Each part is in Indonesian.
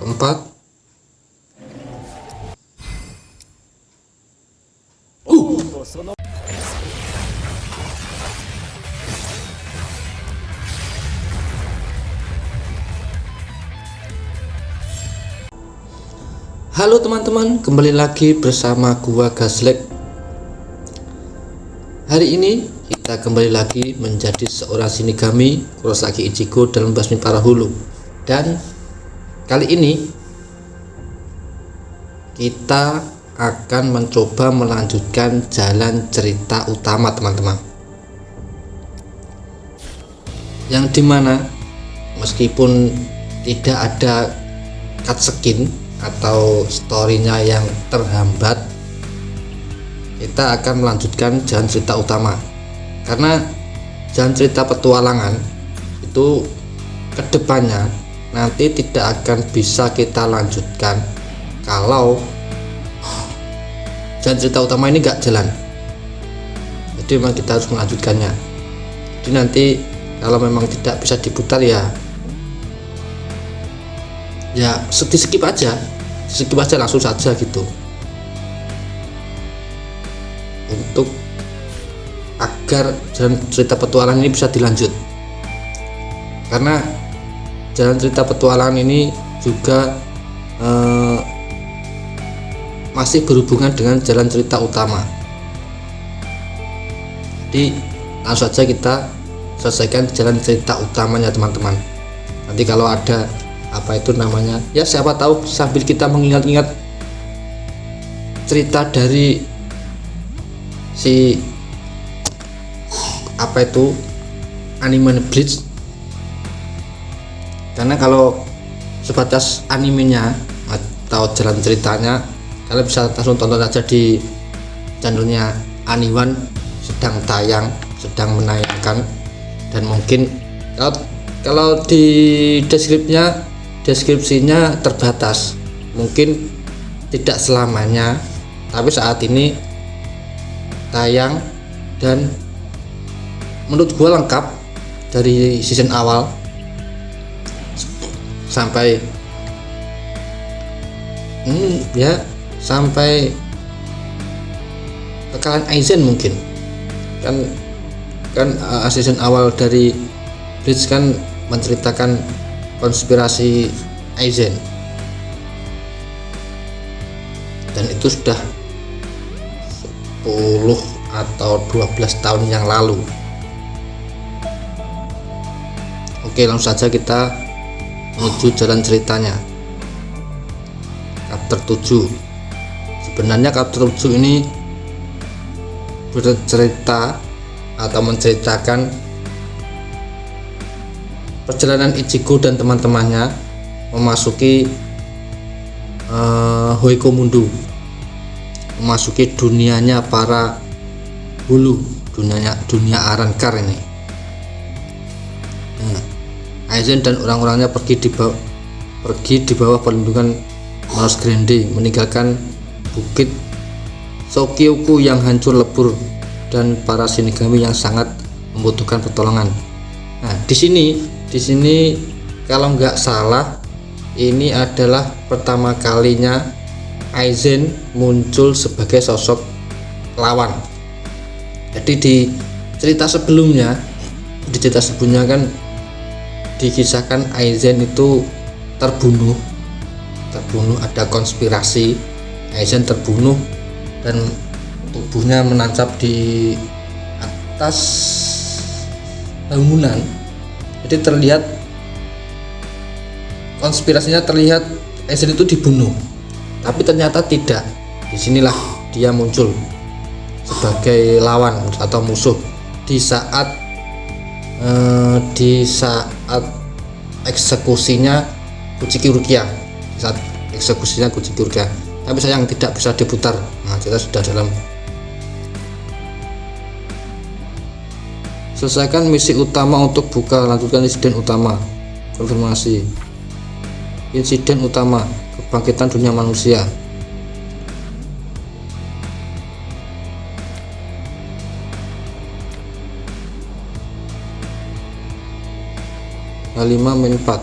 keempat. Halo teman-teman, kembali lagi bersama gua Gazlek. Hari ini kita kembali lagi menjadi seorang Shinigami Kurosaki Ichigo dalam Basmi Parahulu. Dan kali ini kita akan mencoba melanjutkan jalan cerita utama teman-teman, yang dimana meskipun tidak ada cutscene atau storynya yang terhambat, kita akan melanjutkan jalan cerita utama. Karena jalan cerita petualangan itu kedepannya nanti tidak akan bisa kita lanjutkan kalau jalan cerita utama ini gak jalan. Jadi memang kita harus melanjutkannya. Jadi nanti kalau memang tidak bisa diputar ya skip aja langsung saja gitu, untuk agar jalan cerita petualangan ini bisa dilanjut. Karena jalan cerita petualangan ini juga masih berhubungan dengan jalan cerita utama. Jadi langsung saja kita selesaikan jalan cerita utamanya teman-teman. Nanti kalau ada ya siapa tahu sambil kita mengingat-ingat cerita dari si anime Bleach. Karena kalau sebatas animenya atau jalan ceritanya, kalian bisa langsung tonton aja di channelnya Aniwan, sedang menayangkan. Dan mungkin kalau di deskripsinya terbatas, mungkin tidak selamanya, tapi saat ini tayang dan menurut gue lengkap dari season awal sampai sampai kekalahan Aizen. Mungkin kan season awal dari Bleach kan menceritakan konspirasi Aizen, dan itu sudah 10 atau 12 tahun yang lalu. Oke, langsung saja kita menuju jalan ceritanya. Chapter 7. Sebenarnya chapter 7 ini bercerita atau menceritakan perjalanan Ichigo dan teman-temannya memasuki Hoikomundu, memasuki dunianya para hulu, dunia Arrancar ini. Aizen dan orang-orangnya pergi di bawah perlindungan Manos Grande, meninggalkan bukit Sokyoku yang hancur lebur dan para Shinigami yang sangat membutuhkan pertolongan. Nah, di sini kalau nggak salah ini adalah pertama kalinya Aizen muncul sebagai sosok lawan. Jadi di cerita sebelumnya kan dikisahkan Aizen itu terbunuh, ada konspirasi, Aizen terbunuh dan tubuhnya menancap di atas bangunan. Jadi terlihat konspirasinya, terlihat Aizen itu dibunuh, tapi ternyata tidak. Disinilah dia muncul sebagai lawan atau musuh di saat eksekusinya Kuchiki Rukia, tapi sayang tidak bisa diputar. Nah, kita sudah dalam. Selesaikan misi utama untuk lanjutkan insiden utama. Konfirmasi. Insiden utama, kebangkitan dunia manusia. 5-4.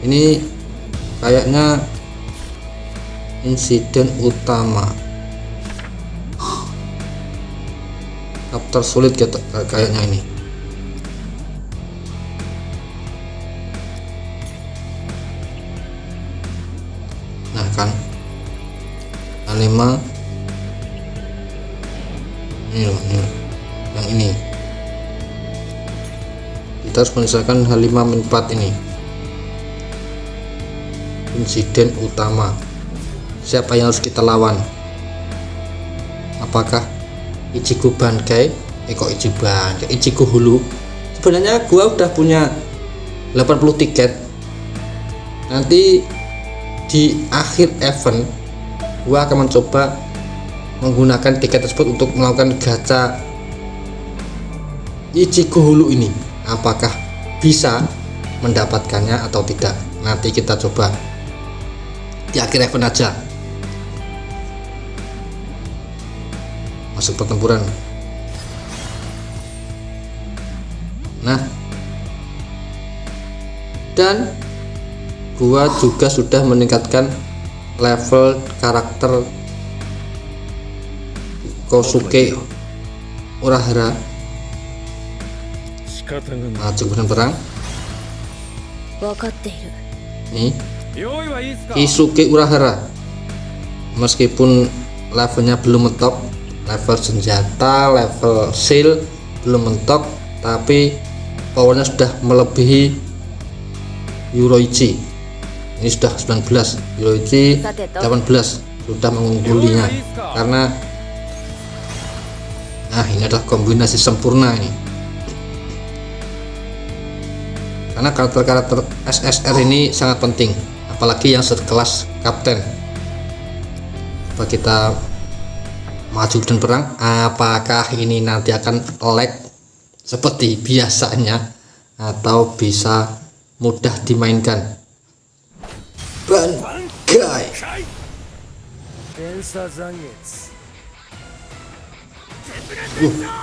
Ini kayaknya insiden utama chapter sulit kayaknya ini. Nah kan H5 ini loh, ini yang ini kita harus menyelesaikan H5-4 ini. Insiden utama, siapa yang harus kita lawan? Apakah Ichigo Bankai? Ichigo Hulu. Sebenarnya gua udah punya 80 tiket. Nanti di akhir event gua akan mencoba menggunakan tiket tersebut untuk melakukan gacha Ichigo Hulu ini. Apakah bisa mendapatkannya atau tidak? Nanti kita coba di akhir event aja. Masuk pertempuran. Nah, dan gua juga sudah meningkatkan level karakter Kosuke Urahara. Maju ke perang. Nih, Kisuke Urahara. Meskipun levelnya belum mentok, level senjata, level shield belum mentok, tapi powernya sudah melebihi Yuroichi. Ini sudah 19, Yuroichi 18, sudah mengunggulinya karena ini adalah kombinasi sempurna ini. Karena karakter-karakter SSR ini sangat penting, apalagi yang sekelas kapten. Coba kita maju dan perang. Apakah ini nanti akan lag seperti biasanya atau bisa mudah dimainkan? Bankai.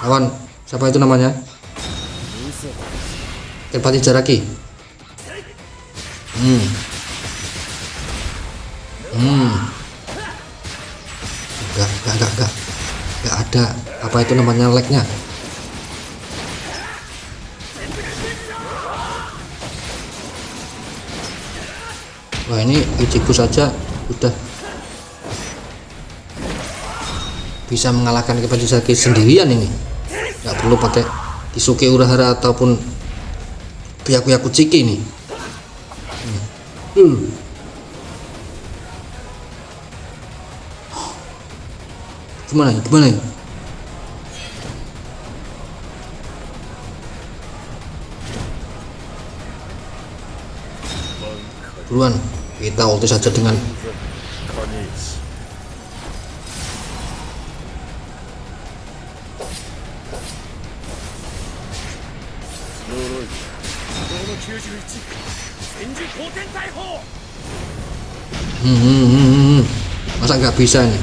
Lawan siapa itu namanya? Kenpachi Jaraki. Enggak ada apa itu namanya lagnya. Wah, ini Ichigo saja udah bisa mengalahkan Kenpachi Jaraki sendirian ini. Nggak perlu pakai Kisuke Urahara ataupun Byakuya Kuchiki ini. Gimana ini? Buruan, kita ulti saja dengan masa nggak bisa nih?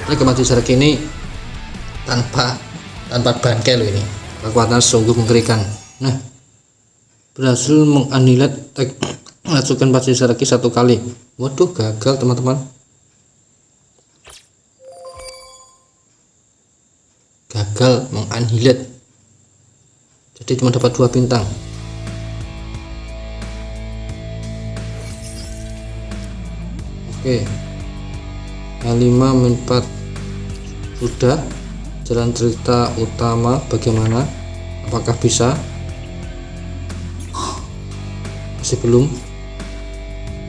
Ini Kenpachi Jaraki ini tanpa bangkai loh ini. Kekuatan sungguh mengerikan. Nah, berhasil menganihilat Kenpachi Jaraki 1 kali. Waduh, gagal teman-teman. Gagal menganihilat. Jadi cuma dapat 2 bintang. Oke. H5-4 sudah. Jalan cerita utama bagaimana? Apakah bisa? Masih belum.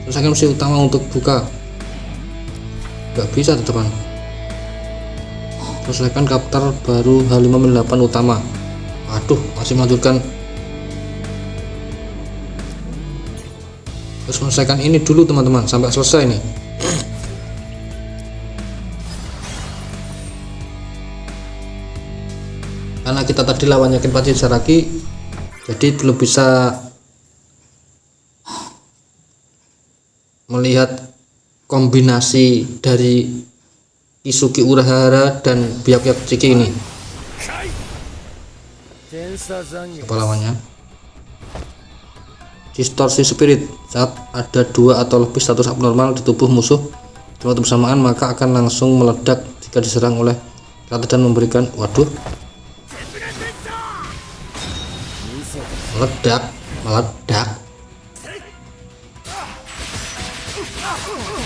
Selesaikan misi utama untuk buka. Gak bisa teman. Selesaikan chapter baru H5-8 utama. Aduh, masih melanjutkan. Terus selesaikan ini dulu teman-teman sampai selesai nih. Karena kita tadi lawannya Kenpachi Jaraki, jadi belum bisa melihat kombinasi dari Isuki Urahara dan Byakuya Tsuki ini. Apa lawannya? Distorsi spirit. Saat ada 2 atau lebih status abnormal di tubuh musuh di waktu bersamaan, maka akan langsung meledak jika diserang oleh rata dan memberikan meledak.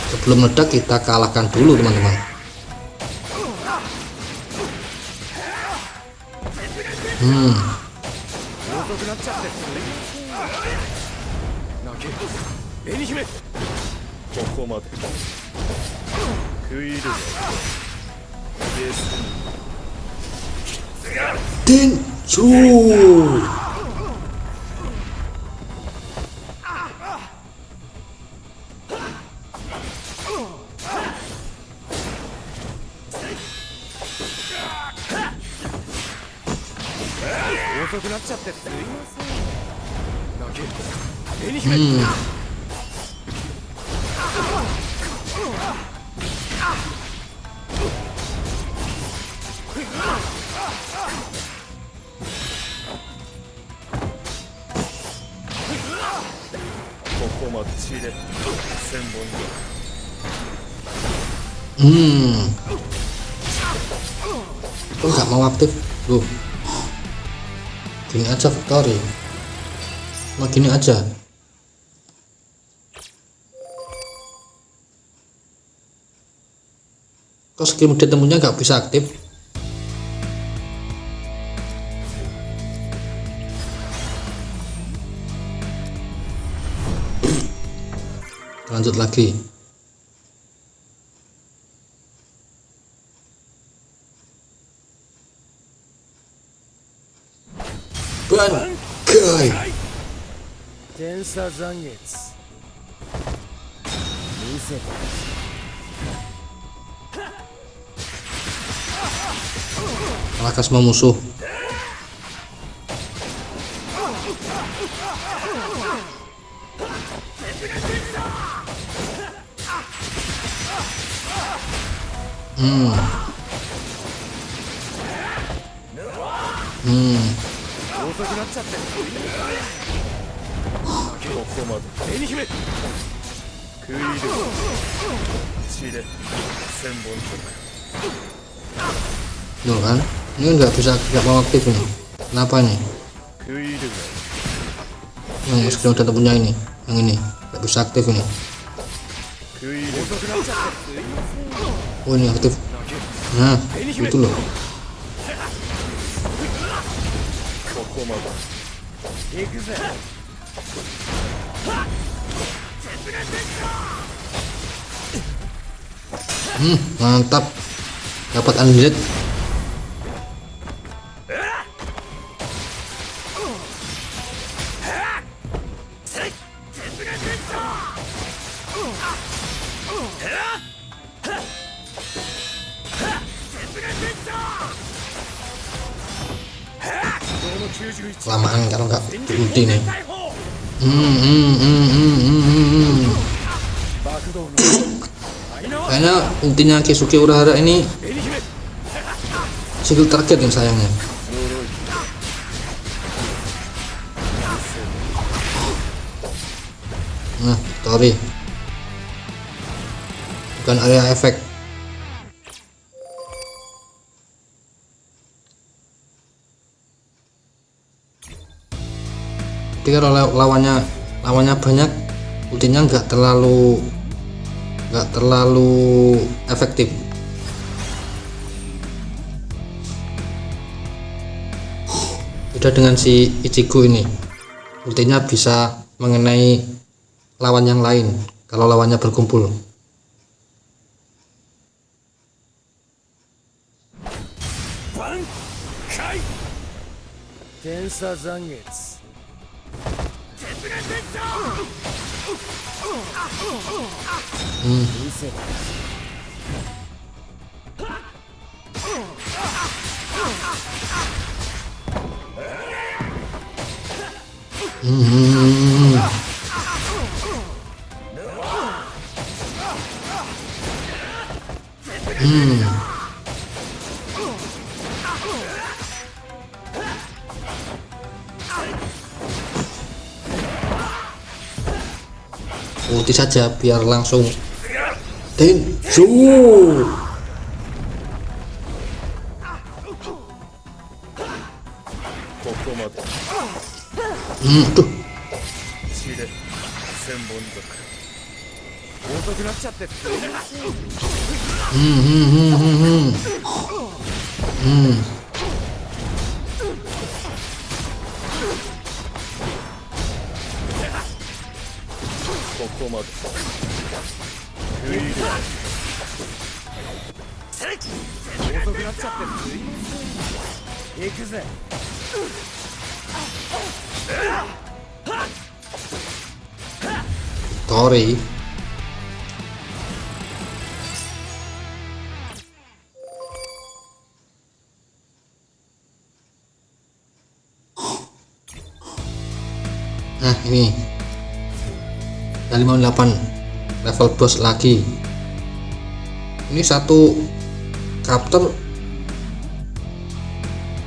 Sebelum meledak kita kalahkan dulu teman-teman. Denju. Kok nggak mau aktif loh? Gini aja Victory, gini aja. Kok skill mode temunya nggak bisa aktif? Lanjut lagi. Bangkai. Kalahkan semua musuh. Tuh kan, ini nggak mau aktif ini. Kenapa nih? Yang skill udah punya ini, yang ini nggak bisa aktif ini. Oh ini aktif. Nah itu loh. Mantap, dapat undead. Kelamaan kalau nggak ulti nih. Kayaknya intinya Keisuke Urahara ini skill target yang sayangnya. Nah, sorry, bukan area efek. Jadi kalau lawannya banyak, ultinya nggak terlalu efektif. Beda dengan si Ichigo ini, ultinya bisa mengenai lawan yang lain kalau lawannya berkumpul. ulti saja biar langsung Densu. Tuh. Tori. Nah ini 58 level boss lagi. Ini satu chapter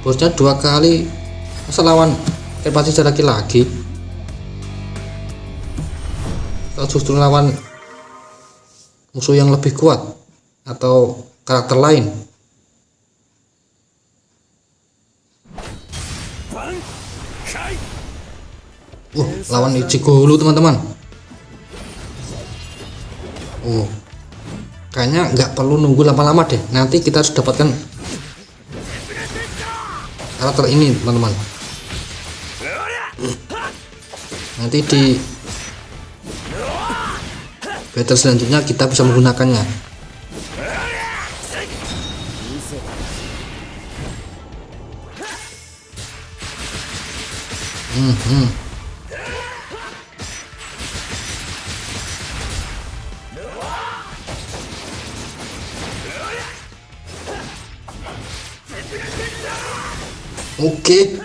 bosnya 2 kali, masa lawan pasti lagi atau justru lawan musuh yang lebih kuat atau karakter lain. Lawan Ichigo dulu teman-teman. Kayaknya nggak perlu nunggu lama-lama deh, nanti kita harus dapatkan karakter ini teman-teman. Nanti di battle selanjutnya kita bisa menggunakannya. Oke.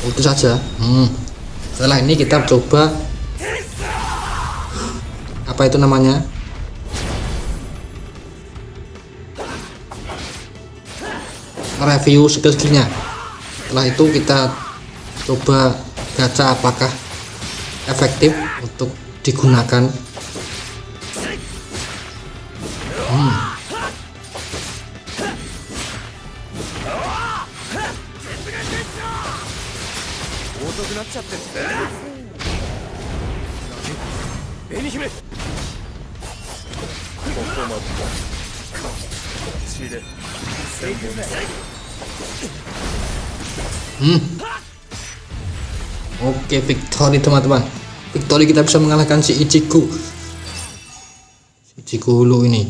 Itu saja. Setelah ini kita coba apa itu namanya, review skill-skillnya. Setelah itu kita coba gacha apakah efektif untuk digunakan. Oke, victory teman-teman. Victory, kita bisa mengalahkan si Ichigo dulu ini.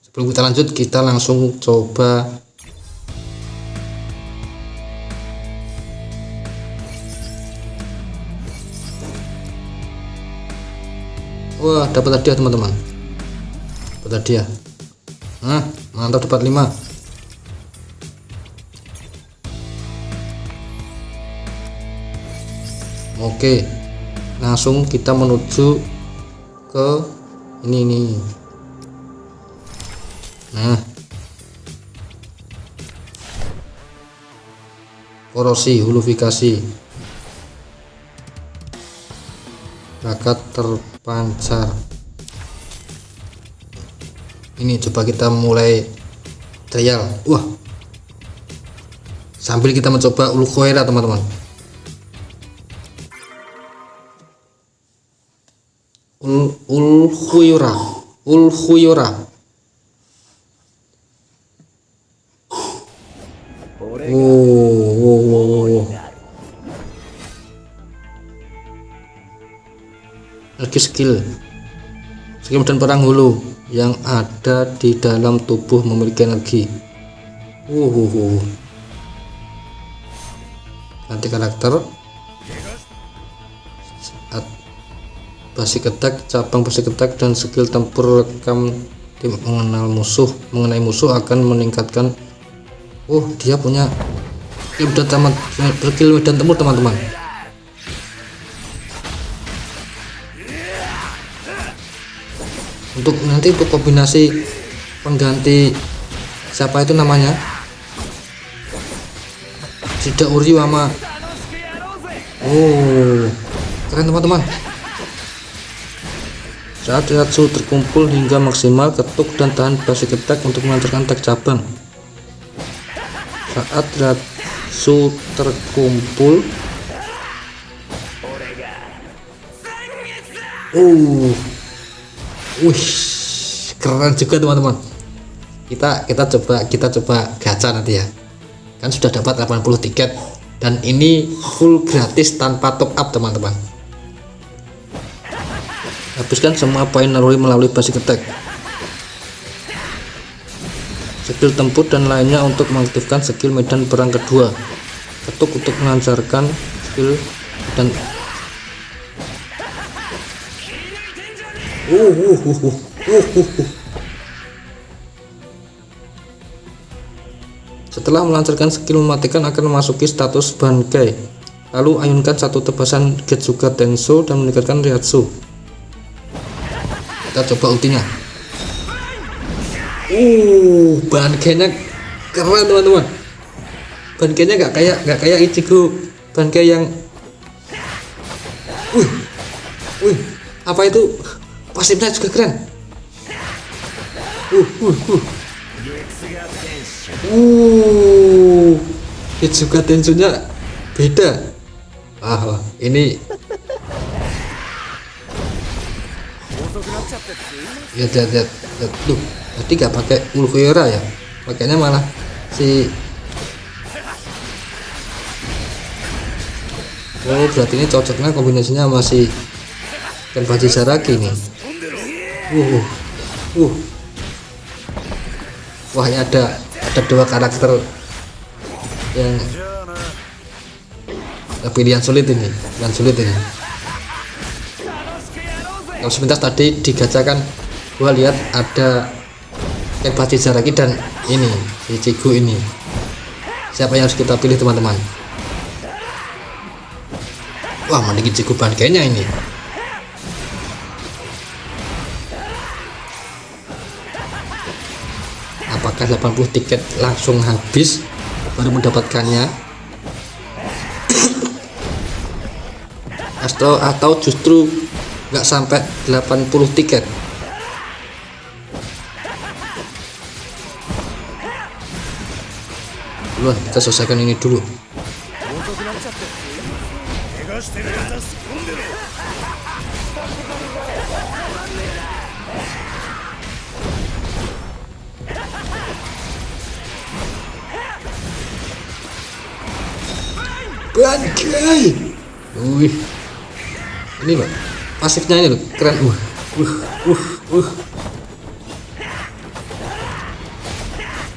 Sebelum kita lanjut, kita langsung coba dapat hadiah teman-teman. Dapat hadiah. Nah, mantap, dapat 5. Oke, langsung kita menuju ke ini nih. Nah, korosi hulufikasi, bakat terpancar. Ini coba kita mulai trial. Sambil kita mencoba Ulkoera teman-teman. Ulkhuyura. Lagi skill dan perang hulu yang ada di dalam tubuh memiliki energi. Ganti karakter. Basic attack, cabang basic attack dan skill tempur rekam tim mengenai musuh akan meningkatkan Oh, dia punya skill medan tempur teman-teman. Untuk nanti untuk kombinasi pengganti siapa itu namanya, Shida Uryu sama keren teman-teman. Saat Reiatsu terkumpul hingga maksimal, ketuk dan tahan basic attack untuk melancarkan attack cabang. Saat Reiatsu terkumpul, keren juga teman-teman. Kita coba gacha nanti ya. Kan sudah dapat 80 tiket dan ini full gratis tanpa top up teman-teman. Habiskan semua poin Narui melalui basic attack, skill tempur dan lainnya untuk mengaktifkan skill medan perang kedua. Ketuk untuk melancarkan skill dan setelah melancarkan skill mematikan akan memasuki status Bankai. Lalu ayunkan satu tebasan Getsuga Tensho dan meningkatkan Reiatsu. Kita coba ultinya. Bankainya keren teman-teman. Bankainya nggak kayak Ichigo Bankai yang apa itu, pasifnya juga keren. Getsuga Tensho nya beda. Ini lihat tuh, tadi gak pakai Ulquiorra ya, pakainya malah si berarti ini cocoknya kombinasinya masih Kenpachi Zaraki nih. Wah, ini ada dua karakter yang pilihan sulit ini. Kalau sebentar tadi digacakan, gua lihat ada Kenpachi Zaraki dan ini Ichigo ini. Siapa yang harus kita pilih teman-teman? Wah, mending Ichigo Bankainya ini. Apakah 80 tiket langsung habis baru mendapatkannya? Atau justru nggak sampai 80 tiket? Duluan, kita selesaikan ini dulu. Bankai. Ini loh, pasifnya ini loh, keren.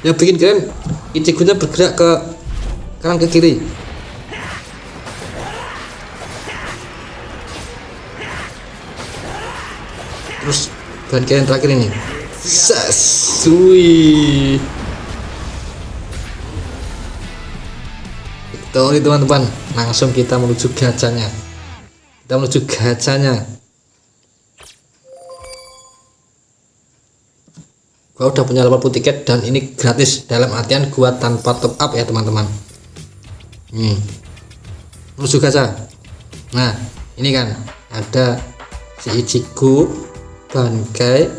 Yang bikin keren, Ichigo-nya bergerak ke kanan ke kiri. Terus Bankai yang terakhir ini, Sasui. Tuh nih teman-teman, langsung kita menuju gacanya. Gua udah punya 80 tiket dan ini gratis, dalam artian gua tanpa top up ya teman-teman. Menuju gacha. Nah, ini kan ada si Ichigo Bankai,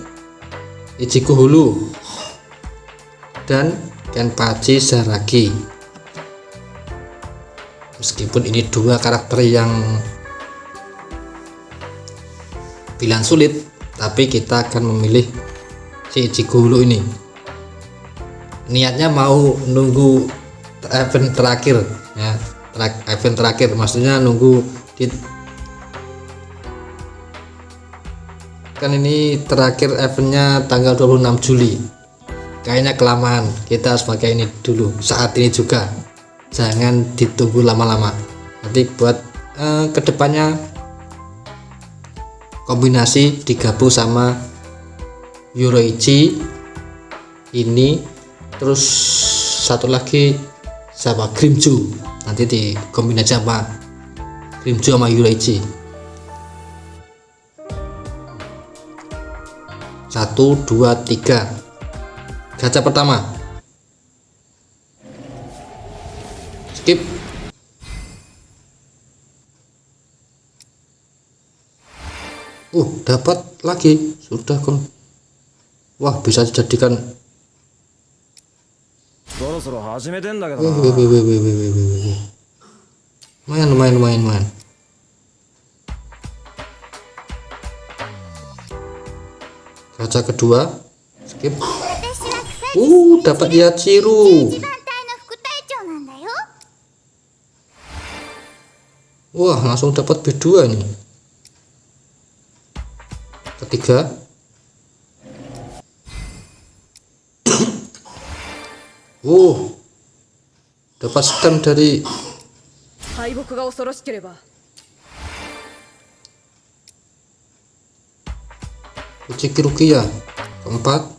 Ichigo Hulu, dan Kenpachi Zaraki. Meskipun ini dua karakter yang pilihan sulit, tapi kita akan memilih si Ichigo Hulu ini. Niatnya mau nunggu event terakhir ya, event terakhir maksudnya nunggu di, kan ini terakhir eventnya tanggal 26 Juli. Kayaknya kelamaan, kita harus pakai ini dulu saat ini juga, jangan ditunggu lama-lama. Nanti buat kedepannya kombinasi digabung sama Yoruichi ini, terus satu lagi sama Grimju, nanti dikombinasi sama Grimju sama Yoruichi. 1 2 3. Gacha pertama, skip. Dapat lagi, sudah kon. Wah, bisa dijadikan. Lumayan. Gacha kedua, skip. Dapat Yachiru. Wah, langsung dapat B2 nih. Ketiga, dapat stem dari Uchiha Rukia. Keempat,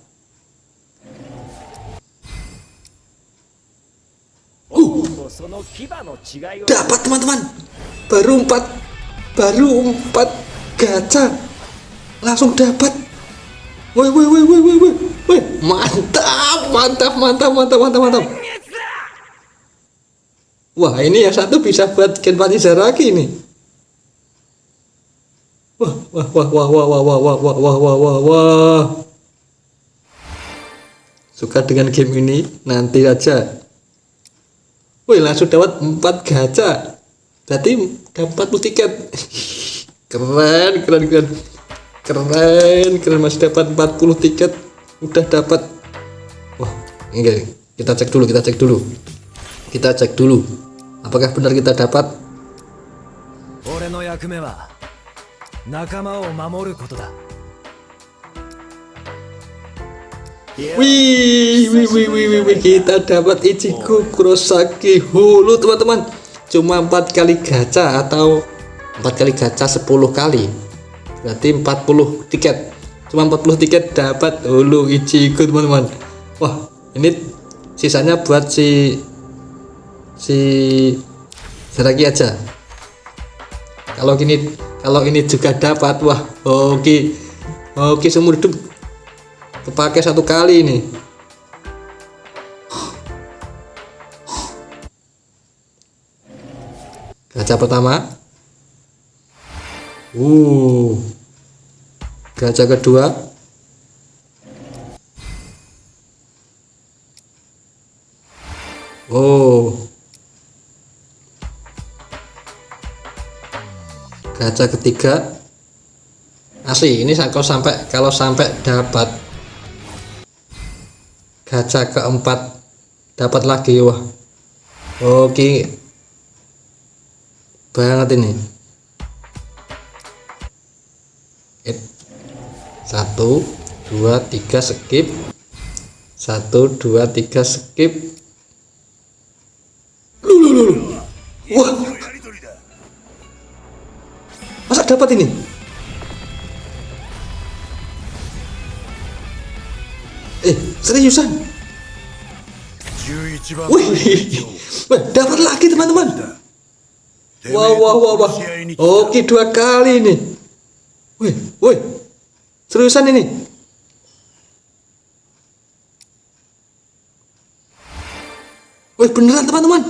dapat teman-teman, baru 4 gacha langsung dapat. Woi, mantap. Wah, ini yang satu bisa buat Genpachi Zaraki nih. Wah. Suka dengan game ini? Nanti aja. Woi, langsung dapat 4 gacha. Berarti dapat 40 tiket. Keren, masih dapat 40 tiket. Udah dapat. Wah, ini kita cek dulu. Apakah benar kita dapat? Wih, kita dapat Ichigo Kurosaki Hulu teman-teman. Cuma 4 kali gacha atau 4 kali gacha 10 kali. Berarti 40 tiket. Cuma 40 tiket dapat Hulu Ichigo teman-teman. Wah, ini sisanya buat si Zaraki aja. Kalau ini juga dapat, wah, oke seumur hidup kepake 1 kali ini. Gacha pertama, gacha kedua, gacha ketiga. Asli ini kalau sampai dapat gacha keempat dapat lagi, wah, oke banget ini. 1 2 3 skip. 1 2 3 skip. Wah, masa dapat ini? Seriusan? Wih, dapat lagi teman-teman. Wah. Oke, 2 kali ini. Wih, seriusan ini? Wih, beneran teman-teman.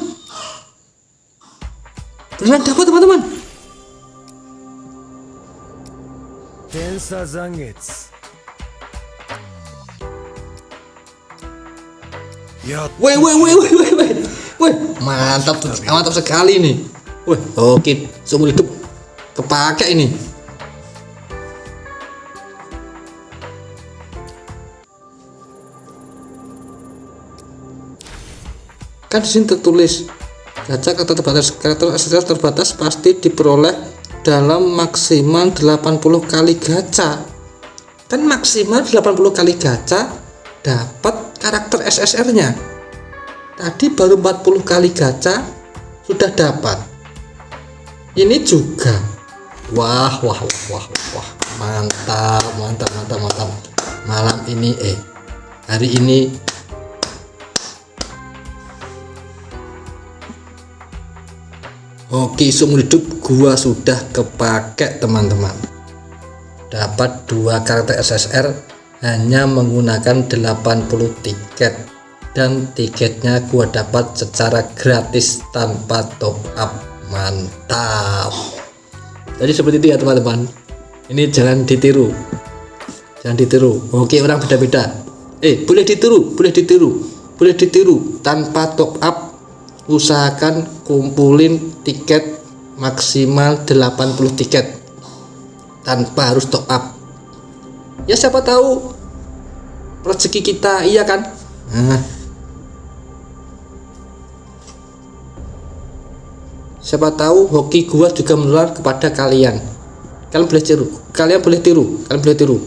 Beneran dapat teman-teman. Wih, mantap sekali nih. Wih, oke, seumur hidup kepake ini. Kan di sini tertulis gacha karakter SSR terbatas pasti diperoleh dalam maksimal 80 kali gacha. Kan maksimal 80 kali gacha dapat karakter SSR-nya. Tadi baru 40 kali gacha sudah dapat. Ini juga. Wah. Mantap. Malam ini hari ini Oke, seumur hidup gua sudah kepake teman-teman. Dapat 2 karakter SSR hanya menggunakan 80 tiket, dan tiketnya gua dapat secara gratis tanpa top up. Mantap. Jadi seperti itu ya teman-teman. Ini jangan ditiru. Jangan ditiru. Oke, orang beda-beda. Boleh ditiru tanpa top up. Usahakan kumpulin tiket maksimal 80 tiket tanpa harus top up. Ya siapa tahu rezeki kita, iya kan? Siapa tahu hoki gua juga menular kepada kalian. Kalian boleh tiru.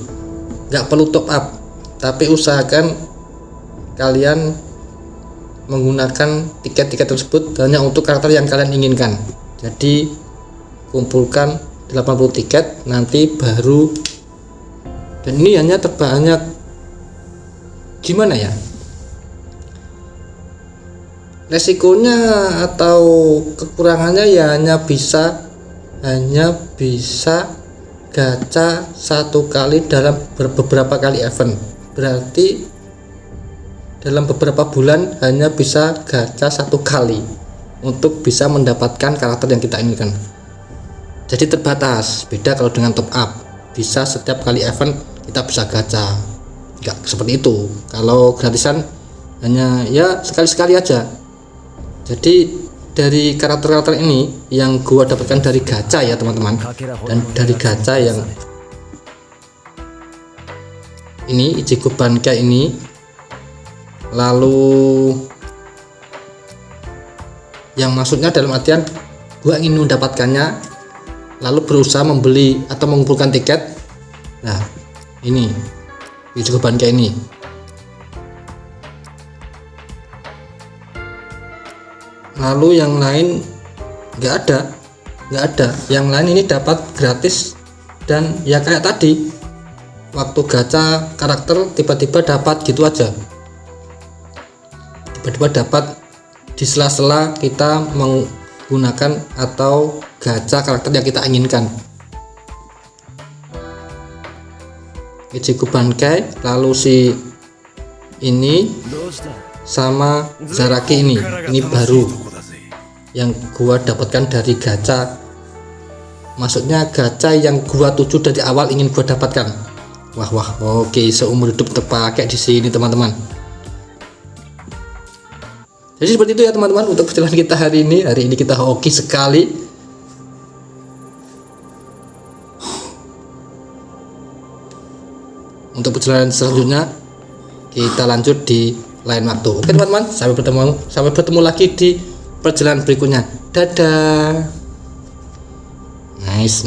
Nggak perlu top up, tapi usahakan kalian menggunakan tiket-tiket tersebut hanya untuk karakter yang kalian inginkan. Jadi kumpulkan 80 tiket nanti baru, dan ini hanya terbanyak gimana ya, resikonya atau kekurangannya ya hanya bisa gacha 1 kali dalam beberapa kali event. Berarti dalam beberapa bulan hanya bisa gacha 1 kali untuk bisa mendapatkan karakter yang kita inginkan. Jadi terbatas. Beda kalau dengan top up, bisa setiap kali event kita bisa gacha. Enggak seperti itu. Kalau gratisan hanya ya sekali-sekali aja. Jadi dari karakter-karakter ini yang gua dapatkan dari gacha ya teman-teman, dan dari gacha yang ini Ichigo Bankai ini, lalu yang maksudnya dalam artian gua ingin mendapatkannya lalu berusaha membeli atau mengumpulkan tiket. Nah ini Ichigo Bankai ini. Lalu yang lain nggak ada. Yang lain ini dapat gratis, dan ya kayak tadi waktu gacha karakter tiba-tiba dapat gitu aja. Tiba-tiba dapat di sela-sela kita menggunakan atau gacha karakter yang kita inginkan. Ichigo Bankai, lalu si ini sama Zaraki ini baru yang gua dapatkan dari gacha. Maksudnya gacha yang gua tuju dari awal ingin gua dapatkan. Wah, oke, seumur hidup terpakai di sini teman-teman. Jadi seperti itu ya teman-teman untuk perjalanan kita hari ini. Hari ini kita hoki sekali. Untuk perjalanan selanjutnya kita lanjut di lain waktu. Oke teman-teman, sampai bertemu lagi di perjalanan berikutnya. Dadah. Nice.